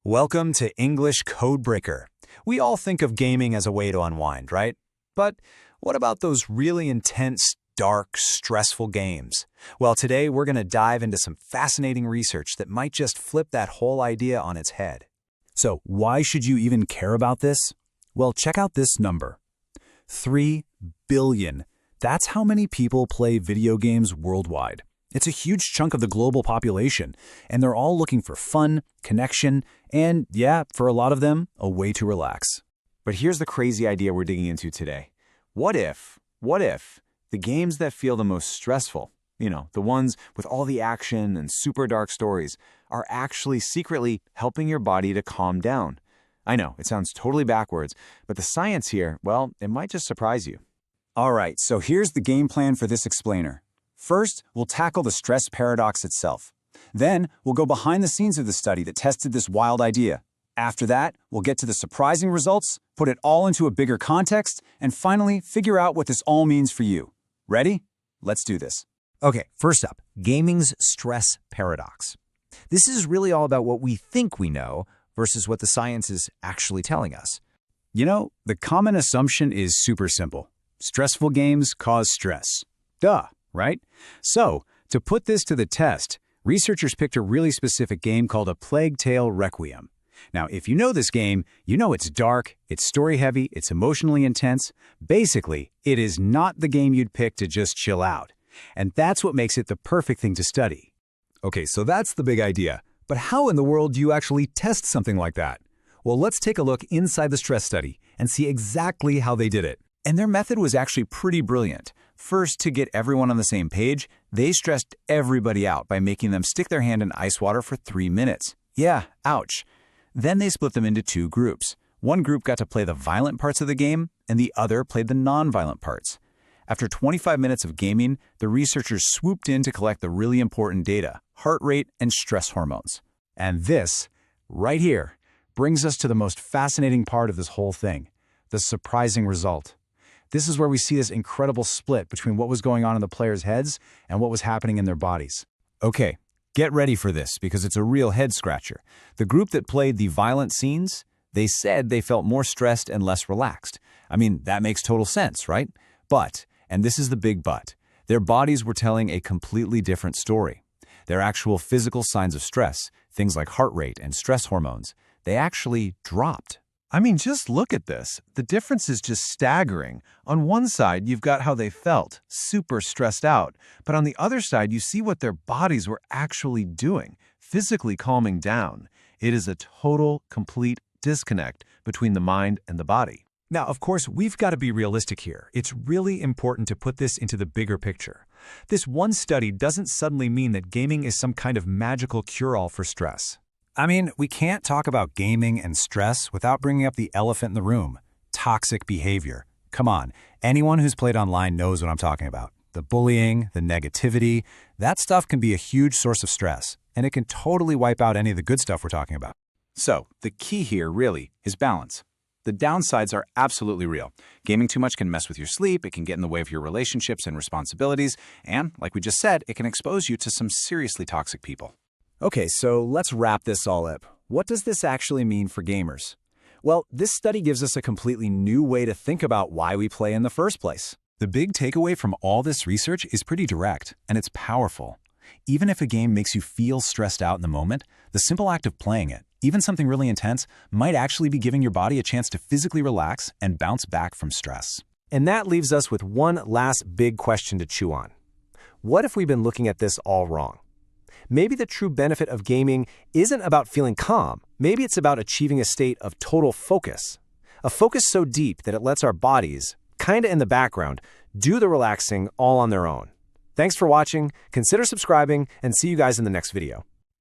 Welcome to English Codebreaker. We all think of gaming as a way to unwind, right? But what about those really intense, dark, stressful games? Well, today we're going to dive into some fascinating research that might just flip that whole idea on its head. So, why should you even care about this? Well, check out this number. 3 billion. That's how many people play video games worldwide. It's a huge chunk of the global population, and they're all looking for fun, connection, and, yeah, for a lot of them, a way to relax. But here's the crazy idea we're digging into today. What if the games that feel the most stressful, the ones with all the action and super dark stories, are actually secretly helping your body to calm down? I know, it sounds totally backwards, but the science here, well, it might just surprise you. All right, so here's the game plan for this explainer. First, we'll tackle the stress paradox itself. Then, we'll go behind the scenes of the study that tested this wild idea. After that, we'll get to the surprising results, put it all into a bigger context, and finally, figure out what this all means for you. Ready? Let's do this. Okay, first up, gaming's stress paradox. This is really all about what we think we know versus what the science is actually telling us. The common assumption is super simple. Stressful games cause stress. Duh, right? So, to put this to the test, researchers picked a really specific game called A Plague Tale Requiem. Now, if you know this game, you know it's dark, it's story-heavy, it's emotionally intense. Basically, it is not the game you'd pick to just chill out. And that's what makes it the perfect thing to study. Okay, so that's the big idea. But how in the world do you actually test something like that? Well, let's take a look inside the stress study and see exactly how they did it. And their method was actually pretty brilliant. First, to get everyone on the same page, they stressed everybody out by making them stick their hand in ice water for 3 minutes. Yeah, ouch. Then they split them into 2 groups. One group got to play the violent parts of the game, and the other played the non-violent parts. After 25 minutes of gaming, the researchers swooped in to collect the really important data, heart rate and stress hormones. And this, right here, brings us to the most fascinating part of this whole thing, the surprising result. This is where we see this incredible split between what was going on in the players' heads and what was happening in their bodies. Okay, get ready for this because it's a real head-scratcher. The group that played the violent scenes, they said they felt more stressed and less relaxed. I mean, that makes total sense, right? But, and this is the big but, their bodies were telling a completely different story. Their actual physical signs of stress, things like heart rate and stress hormones, they actually dropped. I mean, just look at this. The difference is just staggering. On one side, you've got how they felt, super stressed out. But on the other side, you see what their bodies were actually doing, physically calming down. It is a total, complete disconnect between the mind and the body. Now, of course, we've got to be realistic here. It's really important to put this into the bigger picture. This one study doesn't suddenly mean that gaming is some kind of magical cure-all for stress. I mean, we can't talk about gaming and stress without bringing up the elephant in the room, toxic behavior. Come on, anyone who's played online knows what I'm talking about. The bullying, the negativity, that stuff can be a huge source of stress, and it can totally wipe out any of the good stuff we're talking about. So, the key here, really, is balance. The downsides are absolutely real. Gaming too much can mess with your sleep, it can get in the way of your relationships and responsibilities, and, like we just said, it can expose you to some seriously toxic people. Okay, so let's wrap this all up. What does this actually mean for gamers? Well, this study gives us a completely new way to think about why we play in the first place. The big takeaway from all this research is pretty direct, and it's powerful. Even if a game makes you feel stressed out in the moment, the simple act of playing it, even something really intense, might actually be giving your body a chance to physically relax and bounce back from stress. And that leaves us with one last big question to chew on. What if we've been looking at this all wrong? Maybe the true benefit of gaming isn't about feeling calm. Maybe it's about achieving a state of total focus. A focus so deep that it lets our bodies, kinda in the background, do the relaxing all on their own. Thanks for watching, consider subscribing, and see you guys in the next video.